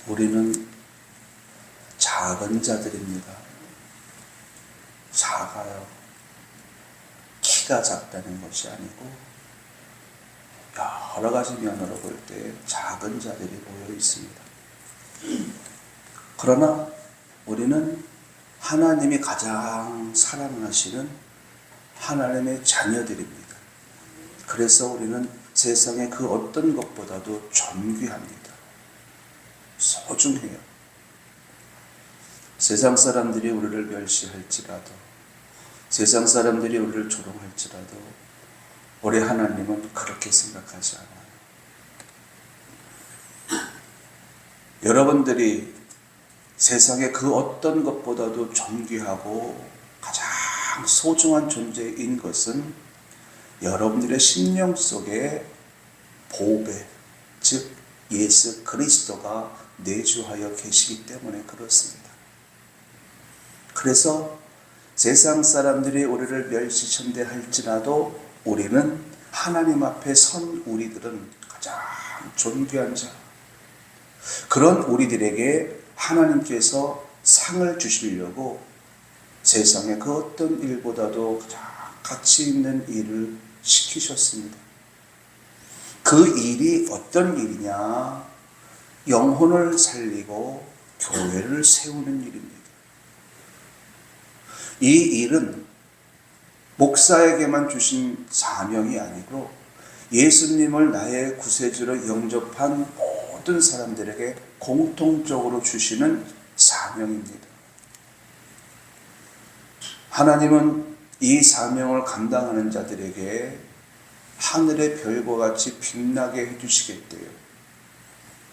우리는 작은 자들입니다. 작아요. 키가 작다는 것이 아니고 여러 가지 면으로 볼 때 작은 자들이 모여 있습니다. 그러나 우리는 하나님이 가장 사랑하시는 하나님의 자녀들입니다. 그래서 우리는 세상의 그 어떤 것보다도 존귀합니다. 소중해요. 세상 사람들이 우리를 멸시할지라도, 세상 사람들이 우리를 조롱할지라도 우리 하나님은 그렇게 생각하지 않아요. 여러분들이 세상의 그 어떤 것보다도 존귀하고 가장 소중한 존재인 것은 여러분들의 심령 속에 보배, 즉 예수 그리스도가 내주하여 계시기 때문에 그렇습니다. 그래서 세상 사람들이 우리를 멸시천대할지라도 우리는 하나님 앞에 선 우리들은 가장 존귀한 자, 그런 우리들에게 하나님께서 상을 주시려고 세상의 그 어떤 일보다도 가장 가치 있는 일을 시키셨습니다. 그 일이 어떤 일이냐? 영혼을 살리고 교회를 세우는 일입니다. 이 일은 목사에게만 주신 사명이 아니고 예수님을 나의 구세주로 영접한 모든 사람들에게 공통적으로 주시는 사명입니다. 하나님은 이 사명을 감당하는 자들에게 하늘의 별과 같이 빛나게 해주시겠대요.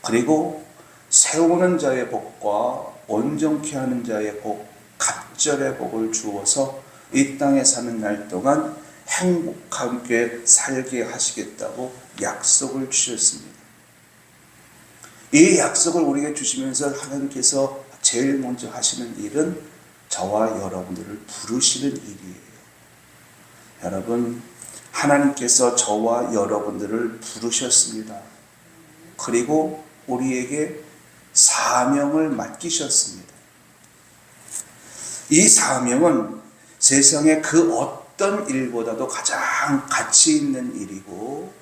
그리고 세우는 자의 복과 온전케 하는 자의 복, 갑절의 복을 주어서 이 땅에 사는 날 동안 행복하게 살게 하시겠다고 약속을 주셨습니다. 이 약속을 우리에게 주시면서 하나님께서 제일 먼저 하시는 일은 저와 여러분들을 부르시는 일이에요. 여러분, 하나님께서 저와 여러분들을 부르셨습니다. 그리고 우리에게 사명을 맡기셨습니다. 이 사명은 세상의 그 어떤 일보다도 가장 가치 있는 일이고,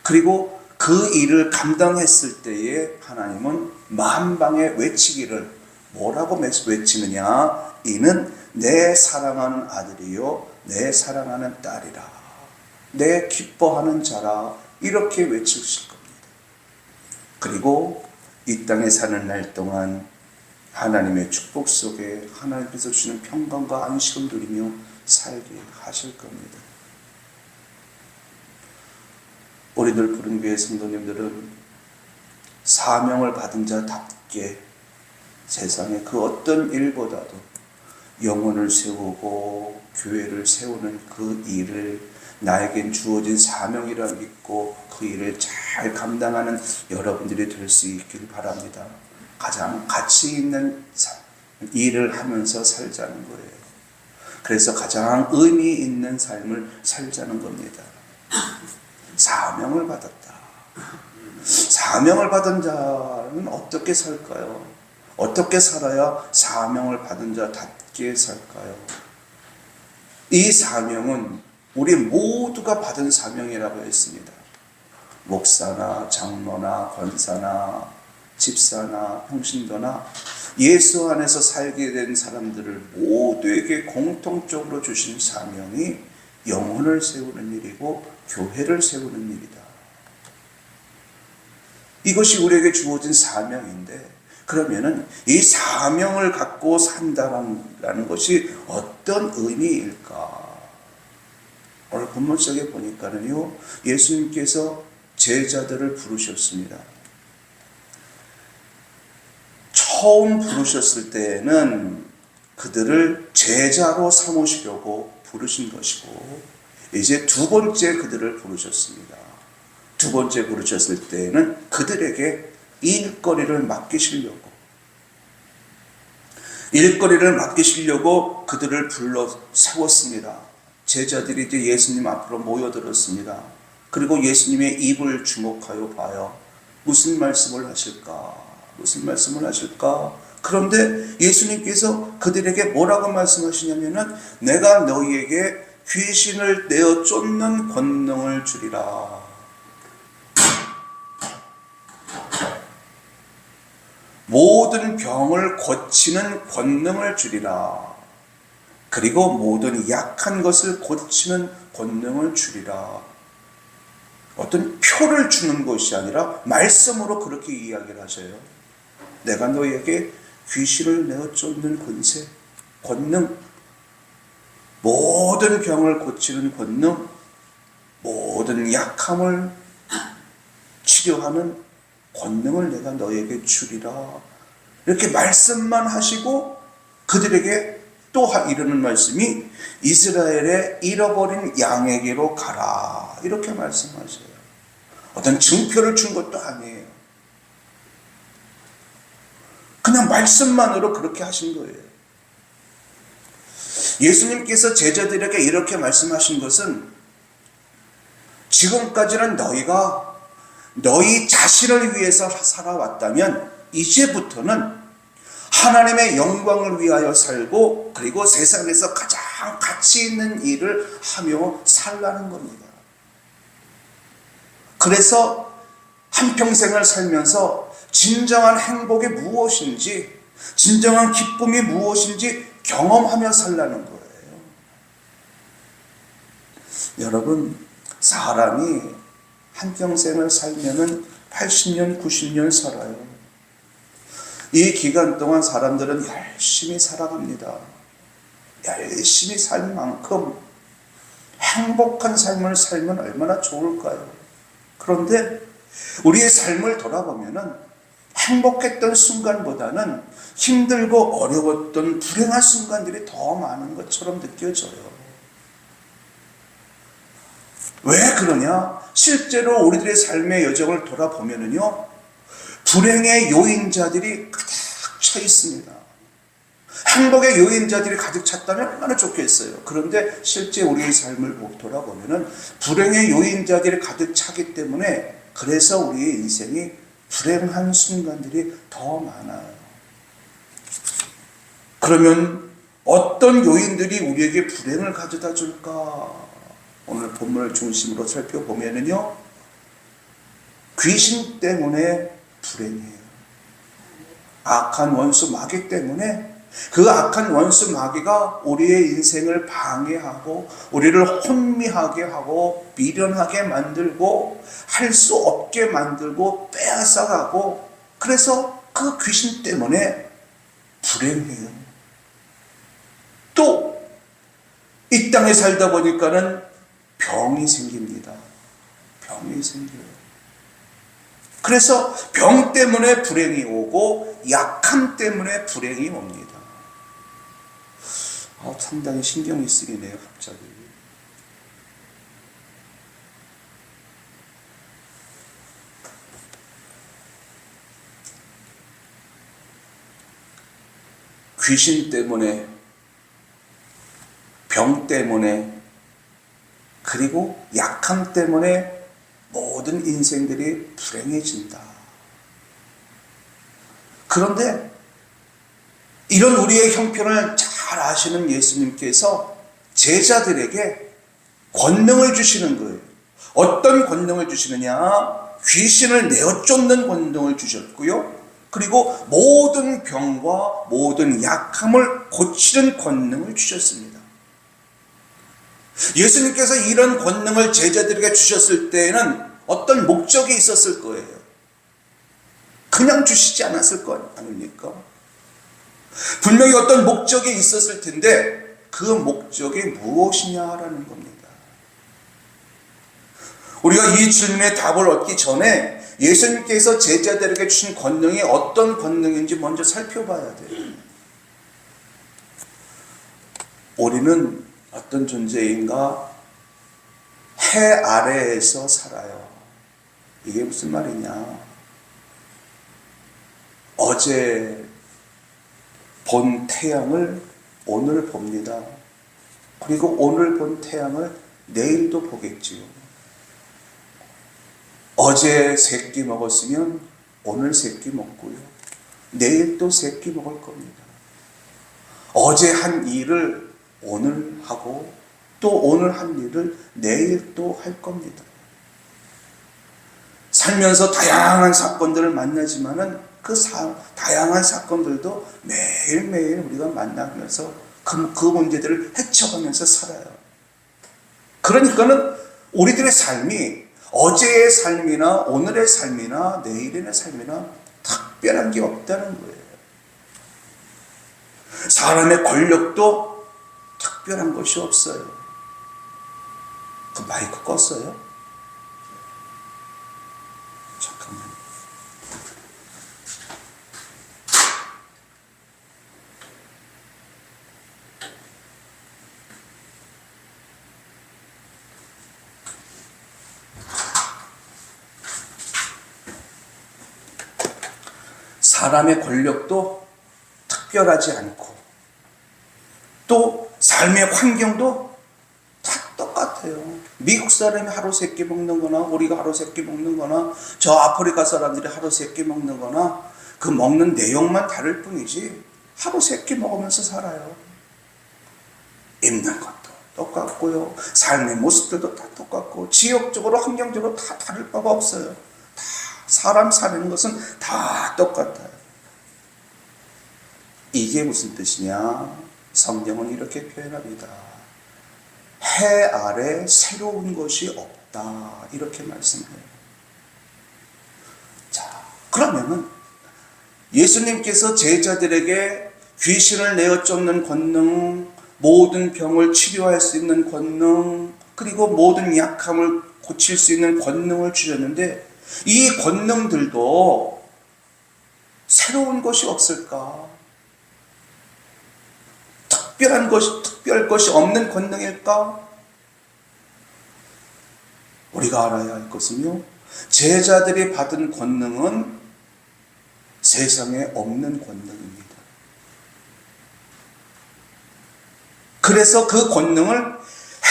그리고 그 일을 감당했을 때에 하나님은 만방에 외치기를 뭐라고 외치느냐? 이는 내 사랑하는 아들이요 내 사랑하는 딸이라, 내 기뻐하는 자라, 이렇게 외치실 겁니다. 그리고 이 땅에 사는 날 동안 하나님의 축복 속에 하나님께서 주시는 평강과 안식을 누리며 살게 하실 겁니다. 우리들 부른교회 성도님들은 사명을 받은 자답게 세상의 그 어떤 일보다도 영혼을 세우고 교회를 세우는 그 일을 나에겐 주어진 사명이라 믿고 그 일을 잘 감당하는 여러분들이 될 수 있길 바랍니다. 가장 가치 있는 일을 하면서 살자는 거예요. 그래서 가장 의미 있는 삶을 살자는 겁니다. 사명을 받았다. 사명을 받은 자는 어떻게 살까요? 어떻게 살아야 사명을 받은 자답게 살까요? 이 사명은 우리 모두가 받은 사명이라고 했습니다. 목사나 장로나 권사나 집사나 평신도나 예수 안에서 살게 된 사람들을 모두에게 공통적으로 주신 사명이 영혼을 세우는 일이고 교회를 세우는 일이다. 이것이 우리에게 주어진 사명인데, 그러면은 이 사명을 갖고 산다는 것이 어떤 의미일까? 오늘 본문 속에 보니까는요, 예수님께서 제자들을 부르셨습니다. 처음 부르셨을 때에는 그들을 제자로 삼으시려고 부르신 것이고, 이제 두 번째 그들을 부르셨습니다. 두 번째 부르셨을 때에는 그들에게 일거리를 맡기시려고 그들을 불러 세웠습니다. 제자들이 이제 예수님 앞으로 모여들었습니다. 그리고 예수님의 입을 주목하여 봐요. 무슨 말씀을 하실까? 무슨 말씀을 하실까? 그런데 예수님께서 그들에게 뭐라고 말씀하시냐면은 내가 너희에게 귀신을 내어 쫓는 권능을 주리라. 모든 병을 고치는 권능을 주리라. 그리고 모든 약한 것을 고치는 권능을 주리라. 어떤 표를 주는 것이 아니라 말씀으로 그렇게 이야기를 하셔요. 내가 너희에게 귀신을 내어 쫓는 권세, 권능, 모든 병을 고치는 권능, 모든 약함을 치료하는 권능을 내가 너에게 주리라. 이렇게 말씀만 하시고 그들에게 또 이르는 말씀이 이스라엘의 잃어버린 양에게로 가라. 이렇게 말씀하셔요. 어떤 증표를 준 것도 아니에요. 그냥 말씀만으로 그렇게 하신 거예요. 예수님께서 제자들에게 이렇게 말씀하신 것은 지금까지는 너희가 너희 자신을 위해서 살아왔다면 이제부터는 하나님의 영광을 위하여 살고 그리고 세상에서 가장 가치 있는 일을 하며 살라는 겁니다. 그래서 한평생을 살면서 진정한 행복이 무엇인지, 진정한 기쁨이 무엇인지 경험하며 살라는 거예요. 여러분, 사람이 한평생을 살면은 80년, 90년 살아요. 이 기간 동안 사람들은 열심히 살아갑니다. 열심히 살 만큼 행복한 삶을 살면 얼마나 좋을까요? 그런데 우리의 삶을 돌아보면은 행복했던 순간보다는 힘들고 어려웠던 불행한 순간들이 더 많은 것처럼 느껴져요. 왜 그러냐? 실제로 우리들의 삶의 여정을 돌아보면은요, 불행의 요인자들이 가득 차 있습니다. 행복의 요인자들이 가득 찼다면 얼마나 좋겠어요. 그런데 실제 우리의 삶을 돌아보면은 불행의 요인자들이 가득 차기 때문에 그래서 우리의 인생이 불행한 순간들이 더 많아요. 그러면 어떤 요인들이 우리에게 불행을 가져다 줄까? 오늘 본문을 중심으로 살펴보면은요, 귀신 때문에 불행해요. 악한 원수 마귀 때문에 그 악한 원수 마귀가 우리의 인생을 방해하고 우리를 혼미하게 하고 미련하게 만들고 할 수 없게 만들고 빼앗아가고, 그래서 그 귀신 때문에 불행해요. 또 이 땅에 살다 보니까는 병이 생깁니다. 병이 생겨요. 그래서 병 때문에 불행이 오고 약함 때문에 불행이 옵니다. 상당히 신경이 쓰이네요, 갑자기. 귀신 때문에, 병 때문에, 그리고 약함 때문에 모든 인생들이 불행해진다. 그런데 이런 우리의 형편을 잘 아시는 예수님께서 제자들에게 권능을 주시는 거예요. 어떤 권능을 주시느냐? 귀신을 내어 쫓는 권능을 주셨고요. 그리고 모든 병과 모든 약함을 고치는 권능을 주셨습니다. 예수님께서 이런 권능을 제자들에게 주셨을 때에는 어떤 목적이 있었을 거예요. 그냥 주시지 않았을 거 아닙니까? 분명히 어떤 목적이 있었을 텐데 그 목적이 무엇이냐라는 겁니다. 우리가 이 질문에 답을 얻기 전에 예수님께서 제자들에게 주신 권능이 어떤 권능인지 먼저 살펴봐야 돼요. 우리는 어떤 존재인가? 해 아래에서 살아요. 이게 무슨 말이냐? 어제 본 태양을 오늘 봅니다. 그리고 오늘 본 태양을 내일도 보겠지요. 어제 세끼 먹었으면 오늘 세끼 먹고요. 내일 또 세끼 먹을 겁니다. 어제 한 일을 오늘 하고 또 오늘 한 일을 내일 또 할 겁니다. 살면서 다양한 사건들을 만나지만은 다양한 사건들도 매일매일 우리가 만나면서 그 문제들을 헤쳐가면서 살아요. 그러니까는 우리들의 삶이 어제의 삶이나 오늘의 삶이나 내일의 삶이나 특별한 게 없다는 거예요. 사람의 권력도 특별한 것이 없어요. 그 마이크 껐어요? 잠깐만요. 사람의 권력도 특별하지 않고 또 삶의 환경도 다 똑같아요. 미국 사람이 하루 3끼 먹는 거나 우리가 하루 3끼 먹는 거나 저 아프리카 사람들이 하루 3끼 먹는 거나 그 먹는 내용만 다를 뿐이지 하루 3끼 먹으면서 살아요. 입는 것도 똑같고요. 삶의 모습들도 다 똑같고 지역적으로 환경적으로 다 다를 바가 없어요. 다 사람 사는 것은 다 똑같아요. 이게 무슨 뜻이냐? 성경은 이렇게 표현합니다. 해 아래 새로운 것이 없다. 이렇게 말씀해요. 자, 그러면은 예수님께서 제자들에게 귀신을 내어 쫓는 권능, 모든 병을 치료할 수 있는 권능, 그리고 모든 약함을 고칠 수 있는 권능을 주셨는데 이 권능들도 새로운 것이 없을까? 특별 것이 없는 권능일까? 우리가 알아야 할 것은요, 제자들이 받은 권능은 세상에 없는 권능입니다. 그래서 그 권능을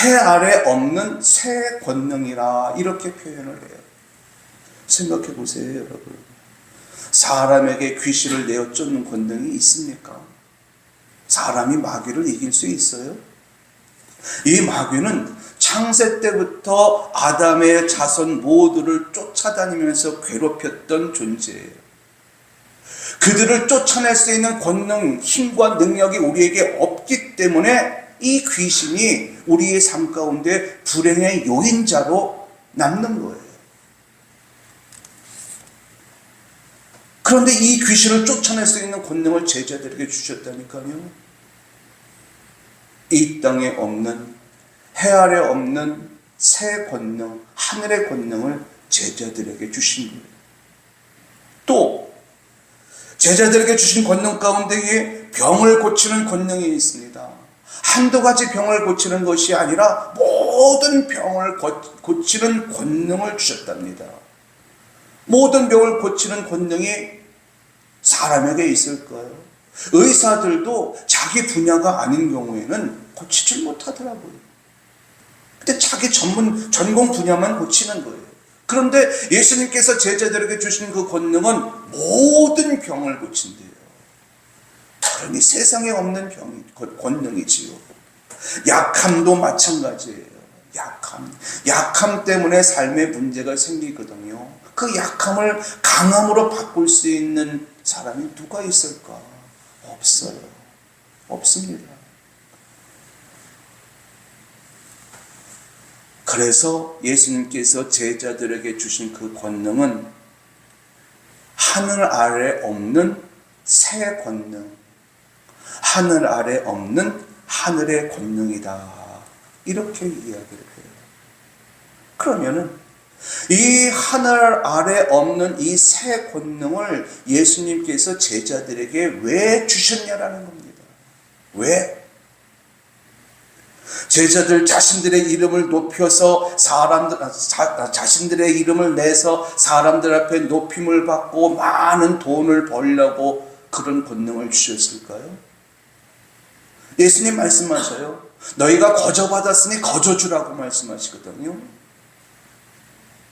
해 아래 없는 새 권능이라 이렇게 표현을 해요. 생각해 보세요, 여러분. 사람에게 귀신을 내어 쫓는 권능이 있습니까? 사람이 마귀를 이길 수 있어요? 이 마귀는 창세 때부터 아담의 자손 모두를 쫓아다니면서 괴롭혔던 존재예요. 그들을 쫓아낼 수 있는 권능, 힘과 능력이 우리에게 없기 때문에 이 귀신이 우리의 삶 가운데 불행의 요인자로 남는 거예요. 그런데 이 귀신을 쫓아낼 수 있는 권능을 제자들에게 주셨다니까요. 이 땅에 없는, 해 아래 없는 새 권능, 하늘의 권능을 제자들에게 주신 거예요. 또 제자들에게 주신 권능 가운데에 병을 고치는 권능이 있습니다. 한두 가지 병을 고치는 것이 아니라 모든 병을 고치는 권능을 주셨답니다. 모든 병을 고치는 권능이 사람에게 있을까요? 의사들도 자기 분야가 아닌 경우에는 고치질 못하더라고요. 근데 자기 전공 분야만 고치는 거예요. 그런데 예수님께서 제자들에게 주신 그 권능은 모든 병을 고친대요. 그러니 세상에 없는 권능이지요. 약함도 마찬가지예요. 약함 때문에 삶에 문제가 생기거든요. 그 약함을 강함으로 바꿀 수 있는 사람이 누가 있을까? 없어요. 없습니다. 그래서 예수님께서 제자들에게 주신 그 권능은 하늘 아래 없는 새 권능, 하늘 아래 없는 하늘의 권능이다. 이렇게 이야기를 해요. 그러면은 이 하늘 아래 없는 이 새 권능을 예수님께서 제자들에게 왜 주셨냐라는 겁니다. 왜? 제자들 자신들의 이름을 높여서 자신들의 이름을 내서 사람들 앞에 높임을 받고 많은 돈을 벌려고 그런 권능을 주셨을까요? 예수님 말씀하셔요. 너희가 거저 받았으니 거저 주라고 말씀하시거든요.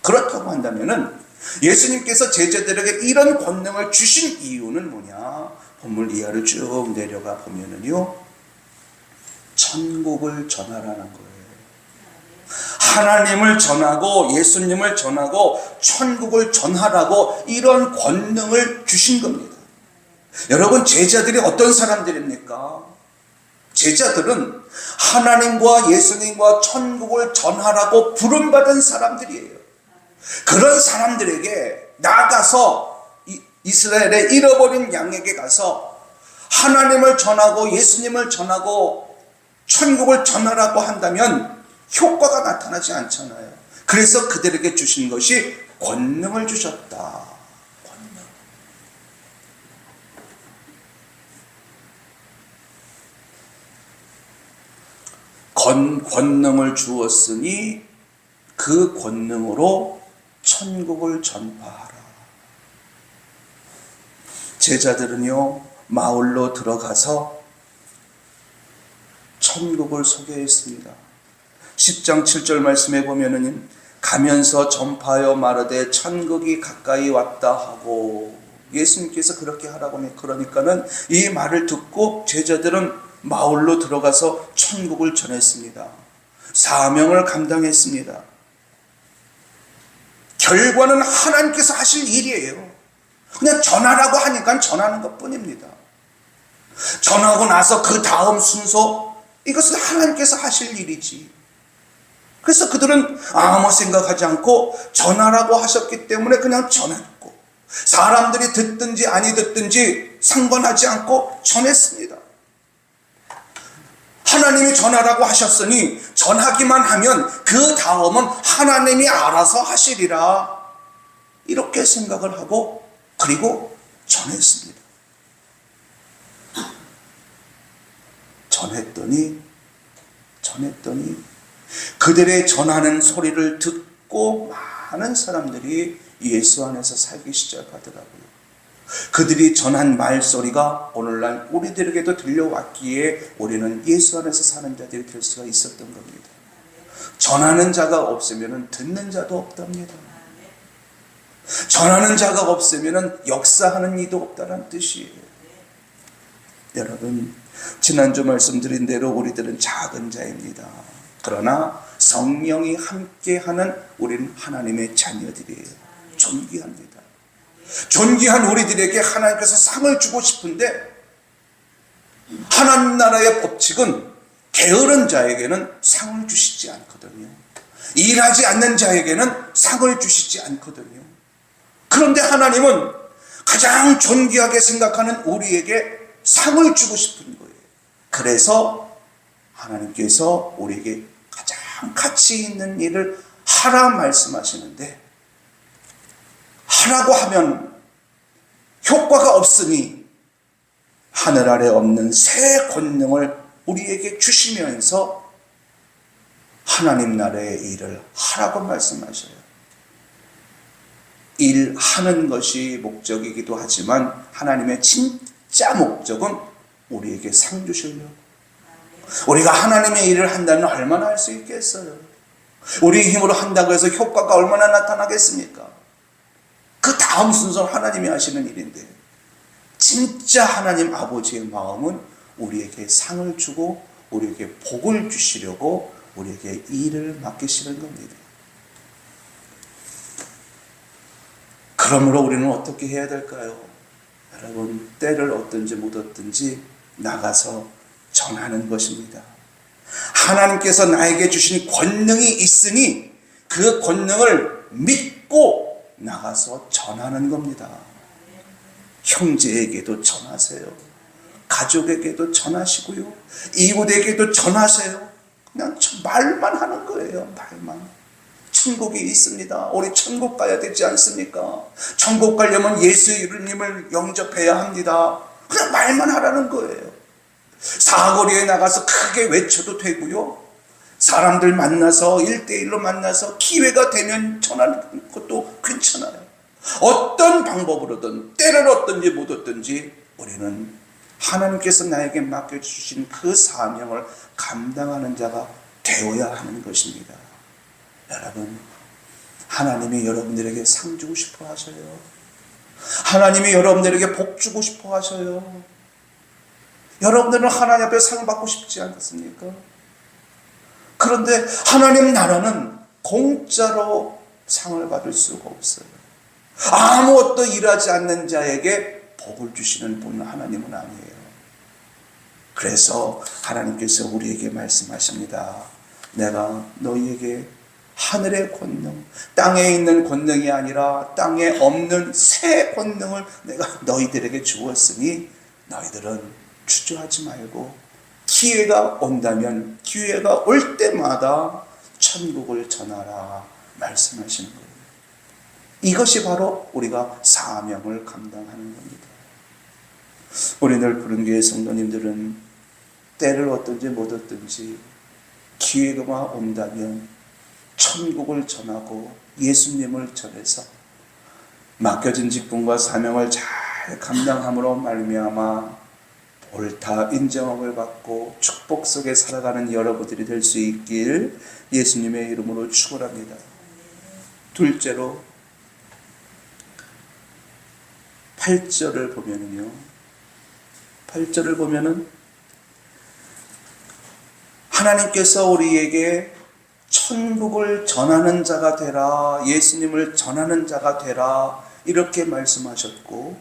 그렇다고 한다면은 예수님께서 제자들에게 이런 권능을 주신 이유는 뭐냐? 본문 이하를 쭉 내려가 보면은요, 천국을 전하라는 거예요. 하나님을 전하고 예수님을 전하고 천국을 전하라고 이런 권능을 주신 겁니다. 여러분, 제자들이 어떤 사람들입니까? 제자들은 하나님과 예수님과 천국을 전하라고 부름받은 사람들이에요. 그런 사람들에게 나가서 이스라엘의 잃어버린 양에게 가서 하나님을 전하고 예수님을 전하고 천국을 전하라고 한다면 효과가 나타나지 않잖아요. 그래서 그들에게 주신 것이 권능을 주셨다. 권능을 주었으니 그 권능으로 천국을 전파하라. 제자들은요, 마을로 들어가서 천국을 소개했습니다. 10장 7절 말씀에 보면은 가면서 전파하여 말하되 천국이 가까이 왔다 하고, 예수님께서 그렇게 하라고 하면, 그러니까는 이 말을 듣고 제자들은 마을로 들어가서 천국을 전했습니다. 사명을 감당했습니다. 결과는 하나님께서 하실 일이에요. 그냥 전하라고 하니까 전하는 것 뿐입니다. 전하고 나서 그 다음 순서, 이것은 하나님께서 하실 일이지. 그래서 그들은 아무 생각하지 않고 전하라고 하셨기 때문에 그냥 전했고, 사람들이 듣든지 아니 듣든지 상관하지 않고 전했습니다. 하나님이 전하라고 하셨으니 전하기만 하면 그 다음은 하나님이 알아서 하시리라, 이렇게 생각을 하고 그리고 전했습니다. 전했더니 그들의 전하는 소리를 듣고 많은 사람들이 예수 안에서 살기 시작하더라고요. 그들이 전한 말소리가 오늘날 우리들에게도 들려왔기에 우리는 예수 안에서 사는 자들이 될 수가 있었던 겁니다. 전하는 자가 없으면 듣는 자도 없답니다. 전하는 자가 없으면 역사하는 이도 없다는 뜻이에요. 여러분, 지난주 말씀드린 대로 우리들은 작은 자입니다. 그러나 성령이 함께하는 우리는 하나님의 자녀들이에요. 존귀합니다. 존귀한 우리들에게 하나님께서 상을 주고 싶은데, 하나님 나라의 법칙은 게으른 자에게는 상을 주시지 않거든요. 일하지 않는 자에게는 상을 주시지 않거든요. 그런데 하나님은 가장 존귀하게 생각하는 우리에게 상을 주고 싶은 거예요. 그래서 하나님께서 우리에게 가장 가치 있는 일을 하라 말씀하시는데, 하라고 하면 효과가 없으니 하늘 아래 없는 새 권능을 우리에게 주시면서 하나님 나라의 일을 하라고 말씀하셔요. 일하는 것이 목적이기도 하지만 하나님의 진짜 목적은 우리에게 상 주시려고. 우리가 하나님의 일을 한다면 얼마나 할 수 있겠어요? 우리 힘으로 한다고 해서 효과가 얼마나 나타나겠습니까? 그 다음 순서는 하나님이 하시는 일인데, 진짜 하나님 아버지의 마음은 우리에게 상을 주고 우리에게 복을 주시려고 우리에게 일을 맡기시는 겁니다. 그러므로 우리는 어떻게 해야 될까요? 여러분, 때를 얻든지 못 얻든지 나가서 전하는 것입니다. 하나님께서 나에게 주신 권능이 있으니 그 권능을 믿고 나가서 전하는 겁니다. 형제에게도 전하세요. 가족에게도 전하시고요. 이웃에게도 전하세요. 그냥 말만 하는 거예요. 말만. 천국이 있습니다. 우리 천국 가야 되지 않습니까? 천국 가려면 예수 이름을 영접해야 합니다. 그냥 말만 하라는 거예요. 사거리에 나가서 크게 외쳐도 되고요. 사람들 만나서 1대1로 만나서 기회가 되면 전하는 것도 괜찮아요. 어떤 방법으로든 때를 얻든지 못 얻든지 우리는 하나님께서 나에게 맡겨주신 그 사명을 감당하는 자가 되어야 하는 것입니다. 여러분, 하나님이 여러분들에게 상 주고 싶어 하셔요. 하나님이 여러분들에게 복 주고 싶어 하셔요. 여러분들은 하나님 앞에 상 받고 싶지 않겠습니까? 그런데 하나님 나라는 공짜로 상을 받을 수가 없어요. 아무것도 일하지 않는 자에게 복을 주시는 분 하나님은 아니에요. 그래서 하나님께서 우리에게 말씀하십니다. 내가 너희에게 하늘의 권능, 땅에 있는 권능이 아니라 땅에 없는 새 권능을 내가 너희들에게 주었으니 너희들은 주저하지 말고 기회가 온다면 기회가 올 때마다 천국을 전하라 말씀하시는 거예요. 이것이 바로 우리가 사명을 감당하는 겁니다. 우리 늘 푸른교회 성도님들은 때를 얻든지 못 얻든지 기회가 온다면 천국을 전하고 예수님을 전해서 맡겨진 직분과 사명을 잘 감당함으로 말미암아 옳다 인정함을 받고 축복 속에 살아가는 여러분들이 될 수 있길 예수님의 이름으로 축원합니다. 둘째로 8절을 보면은 하나님께서 우리에게 천국을 전하는 자가 되라, 예수님을 전하는 자가 되라 이렇게 말씀하셨고,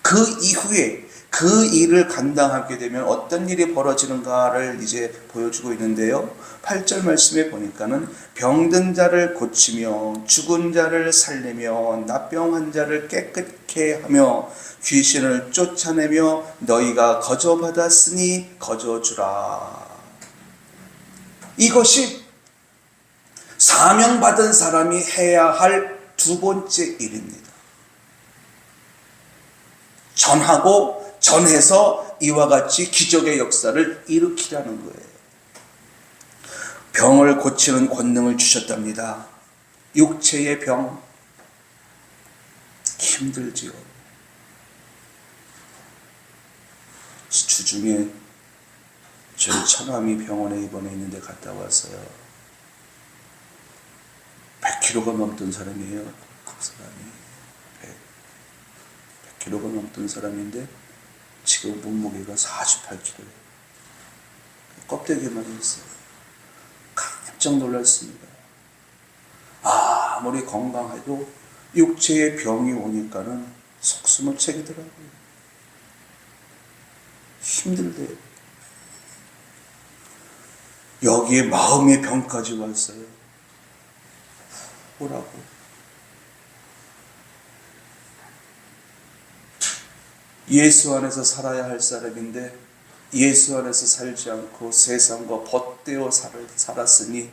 그 이후에 그 일을 감당하게 되면 어떤 일이 벌어지는가를 이제 보여주고 있는데요. 8절 말씀에 보니까는 병든 자를 고치며 죽은 자를 살리며 납병한 자를 깨끗게 하며 귀신을 쫓아내며 너희가 거저받았으니 거저주라. 이것이 사명받은 사람이 해야 할 두 번째 일입니다. 전하고 전해서 이와 같이 기적의 역사를 일으키라는 거예요. 병을 고치는 권능을 주셨답니다. 육체의 병 힘들지요. 주중에 저희 처남이 병원에 입원해 있는데 갔다 왔어요. 100kg가 넘던 사람이에요. 그 사람이 100kg가 넘던 사람인데 지금 몸무게가 48kg예요. 껍데기만 있어요. 깜짝 놀랐습니다. 아무리 건강해도 육체의 병이 오니까는 속숨을 새기더라고요. 힘들대요. 여기에 마음의 병까지 왔어요. 뭐라고? 예수 안에서 살아야 할 사람인데 예수 안에서 살지 않고 세상과 벗되어 살았으니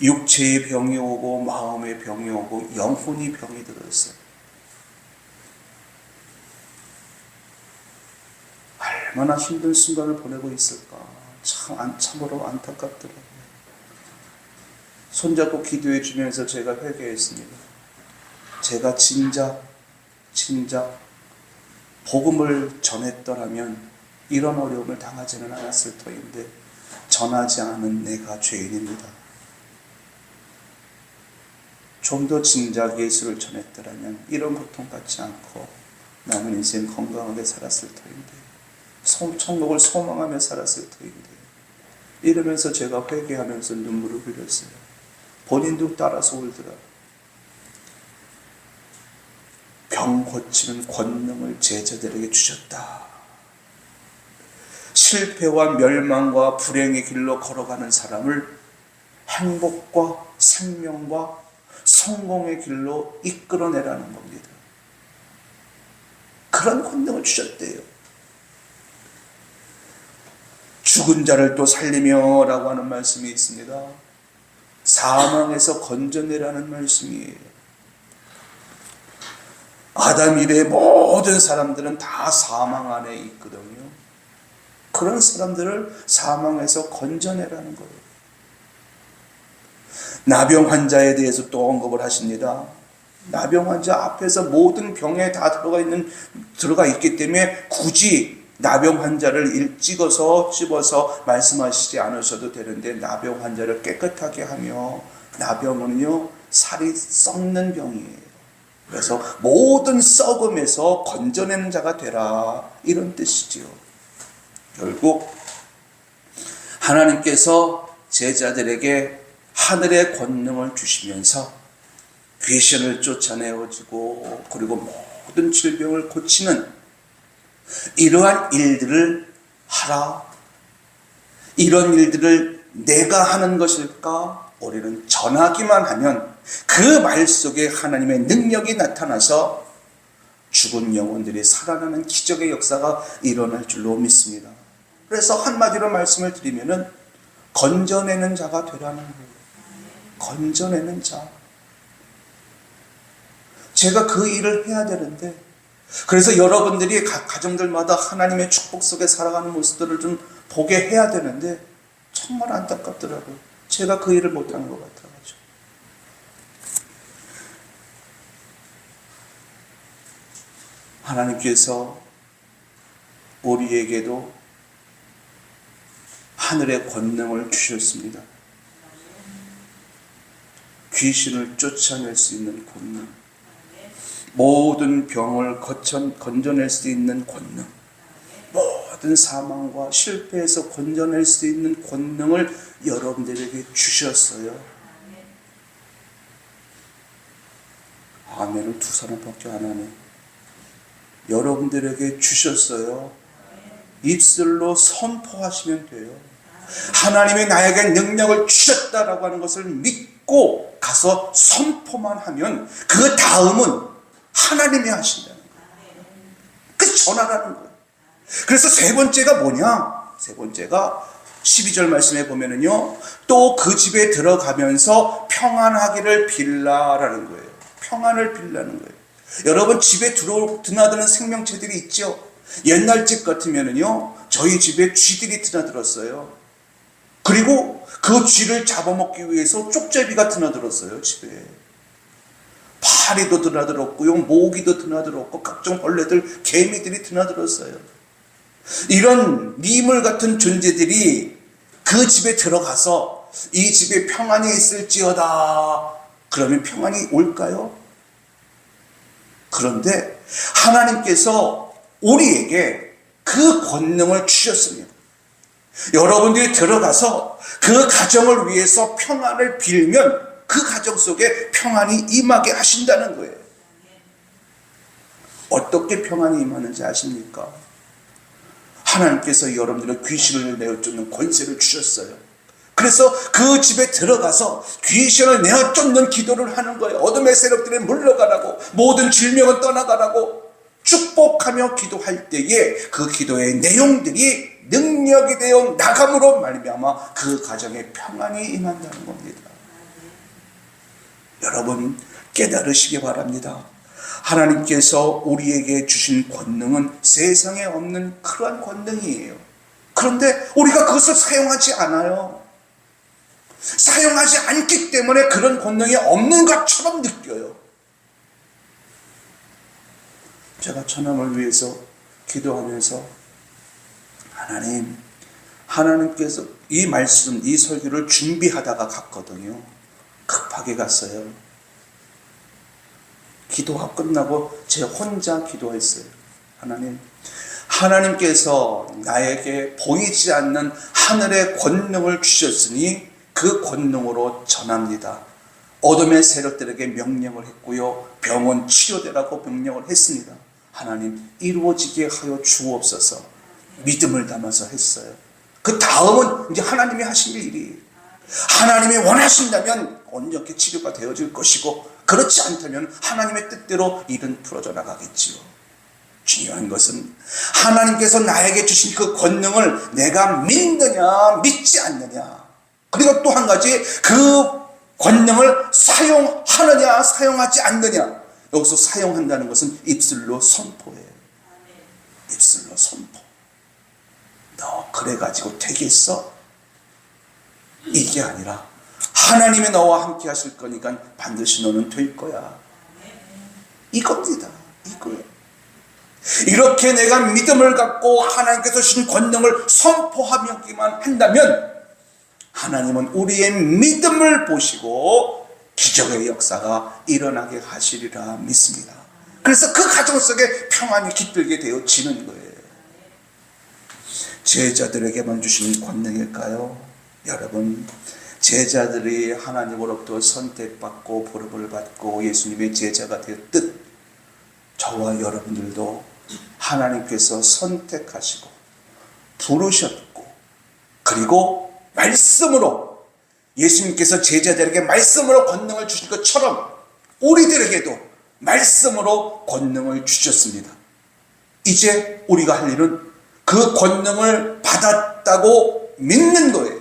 육체의 병이 오고 마음의 병이 오고 영혼이 병이 들었어요. 얼마나 힘든 순간을 보내고 있을까. 참으로 안타깝더라고요. 손잡고 기도해 주면서 제가 회개했습니다. 제가 진작 복음을 전했더라면 이런 어려움을 당하지는 않았을 터인데 전하지 않은 내가 죄인입니다. 좀 더 진작 예수를 전했더라면 이런 고통 받지 않고 남은 인생 건강하게 살았을 터인데, 천국을 소망하며 살았을 터인데, 이러면서 제가 회개하면서 눈물을 흘렸어요. 본인도 따라서 울더라고요. 병 고치는 권능을 제자들에게 주셨다. 실패와 멸망과 불행의 길로 걸어가는 사람을 행복과 생명과 성공의 길로 이끌어내라는 겁니다. 그런 권능을 주셨대요. 죽은 자를 또 살리며 라고 하는 말씀이 있습니다. 사망에서 건져내라는 말씀이에요. 아담 이래의 모든 사람들은 다 사망 안에 있거든요. 그런 사람들을 사망에서 건져내라는 거예요. 나병 환자에 대해서 또 언급을 하십니다. 나병 환자 앞에서 모든 병에 다 들어가 있기 때문에 굳이 나병 환자를 집어서 말씀하시지 않으셔도 되는데 나병 환자를 깨끗하게 하며 나병은요 살이 썩는 병이에요. 그래서 모든 썩음에서 건져내는 자가 되라, 이런 뜻이지요. 결국 하나님께서 제자들에게 하늘의 권능을 주시면서 귀신을 쫓아내어주고 그리고 모든 질병을 고치는 이러한 일들을 하라. 이런 일들을 내가 하는 것일까? 우리는 전하기만 하면 그 말 속에 하나님의 능력이 나타나서 죽은 영혼들이 살아나는 기적의 역사가 일어날 줄로 믿습니다. 그래서 한마디로 말씀을 드리면은 건져내는 자가 되라는 거예요. 건져내는 자. 제가 그 일을 해야 되는데, 그래서 여러분들이 각 가정들마다 하나님의 축복 속에 살아가는 모습들을 좀 보게 해야 되는데 정말 안타깝더라고요. 제가 그 일을 못하는 것 같아가지고. 하나님께서 우리에게도 하늘의 권능을 주셨습니다. 귀신을 쫓아낼 수 있는 권능, 모든 병을 건져낼 수 있는 권능, 모든 사망과 실패에서 건져낼 수 있는 권능을 여러분들에게 주셨어요. 아멘을 두 사람밖에 안 하네. 여러분들에게 주셨어요. 입술로 선포하시면 돼요. 하나님이 나에게 능력을 주셨다라고 하는 것을 믿고 가서 선포만 하면 그 다음은 하나님이 하신다는 거예요. 그래서 전하라는 거예요. 그래서 세 번째가 뭐냐? 세 번째가 12절 말씀에 보면은요, 또 그 집에 들어가면서 평안하기를 빌라라는 거예요. 평안을 빌라는 거예요. 여러분, 집에 드나드는 생명체들이 있죠. 옛날 집 같으면은요, 저희 집에 쥐들이 드나들었어요. 그리고 그 쥐를 잡아먹기 위해서 쪽제비가 드나들었어요, 집에. 파리도 드나들었고요, 모기도 드나들었고, 각종 벌레들, 개미들이 드나들었어요. 이런 미물 같은 존재들이 그 집에 들어가서 이 집에 평안이 있을지어다. 그러면 평안이 올까요? 그런데 하나님께서 우리에게 그 권능을 주셨습니다. 여러분들이 들어가서 그 가정을 위해서 평안을 빌면 그 가정 속에 평안이 임하게 하신다는 거예요. 어떻게 평안이 임하는지 아십니까? 하나님께서 여러분들의 귀신을 내어쫓는 권세를 주셨어요. 그래서 그 집에 들어가서 귀신을 내어쫓는 기도를 하는 거예요. 어둠의 세력들이 물러가라고, 모든 질병은 떠나가라고 축복하며 기도할 때에 그 기도의 내용들이 능력이 되어 나감으로 말미암아 그 가정에 평안이 임한다는 겁니다. 여러분, 깨달으시기 바랍니다. 하나님께서 우리에게 주신 권능은 세상에 없는 그러한 권능이에요. 그런데 우리가 그것을 사용하지 않아요. 사용하지 않기 때문에 그런 권능이 없는 것처럼 느껴요. 제가 처남을 위해서 기도하면서 하나님께서 이 말씀, 이 설교를 준비하다가 갔거든요. 급하게 갔어요. 기도가 끝나고 제 혼자 기도했어요. 하나님께서 나에게 보이지 않는 하늘의 권능을 주셨으니 그 권능으로 전합니다. 어둠의 세력들에게 명령을 했고요, 병은 치료되라고 명령을 했습니다. 하나님, 이루어지게 하여 주옵소서. 믿음을 담아서 했어요. 그 다음은 이제 하나님이 하실 일이, 하나님이 원하신다면 온전히 치료가 되어질 것이고, 그렇지 않다면 하나님의 뜻대로 일은 풀어져 나가겠지요. 중요한 것은 하나님께서 나에게 주신 그 권능을 내가 믿느냐 믿지 않느냐, 그리고 또 한 가지, 그 권능을 사용하느냐 사용하지 않느냐. 여기서 사용한다는 것은 입술로 선포해요. 입술로 선포. 너 그래가지고 되겠어? 이게 아니라 하나님이 너와 함께 하실 거니까 반드시 너는 될 거야. 이겁니다. 이거예요. 이렇게 내가 믿음을 갖고 하나님께서 주신 권능을 선포하기만 한다면 하나님은 우리의 믿음을 보시고 기적의 역사가 일어나게 하시리라 믿습니다. 그래서 그 가정 속에 평안이 깃들게 되어지는 거예요. 제자들에게만 주신 권능일까요? 여러분, 제자들이 하나님으로부터 선택받고 부름을 받고 예수님의 제자가 되었듯 저와 여러분들도 하나님께서 선택하시고 부르셨고 그리고 말씀으로 예수님께서 제자들에게 말씀으로 권능을 주신 것처럼 우리들에게도 말씀으로 권능을 주셨습니다. 이제 우리가 할 일은 그 권능을 받았다고 믿는 거예요.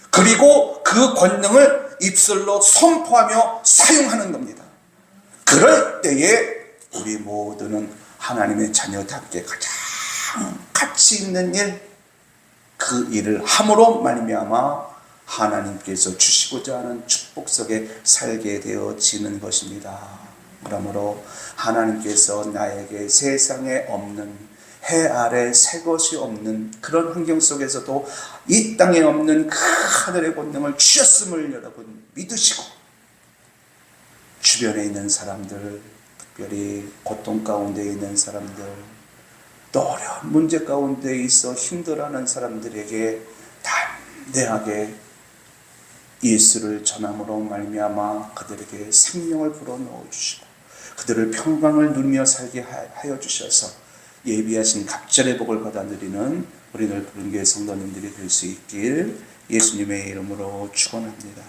그리고 그 권능을 입술로 선포하며 사용하는 겁니다. 그럴 때에 우리 모두는 하나님의 자녀답게 가장 가치 있는 일, 그 일을 함으로 말미암아 하나님께서 주시고자 하는 축복 속에 살게 되어지는 것입니다. 그러므로 하나님께서 나에게 세상에 없는, 해 아래 새 것이 없는 그런 환경 속에서도 이 땅에 없는 그 하늘의 권능을 주셨음을 여러분 믿으시고, 주변에 있는 사람들, 특별히 고통 가운데 있는 사람들, 또 어려운 문제 가운데 있어 힘들어하는 사람들에게 담대하게 예수를 전함으로 말미암아 그들에게 생명을 불어넣어 주시고 그들을 평강을 누리며 살게 하여 주셔서 예비하신 갑절의 복을 받아 누리는 우리 넓은 교회 성도님들이 될 수 있길 예수님의 이름으로 축원합니다.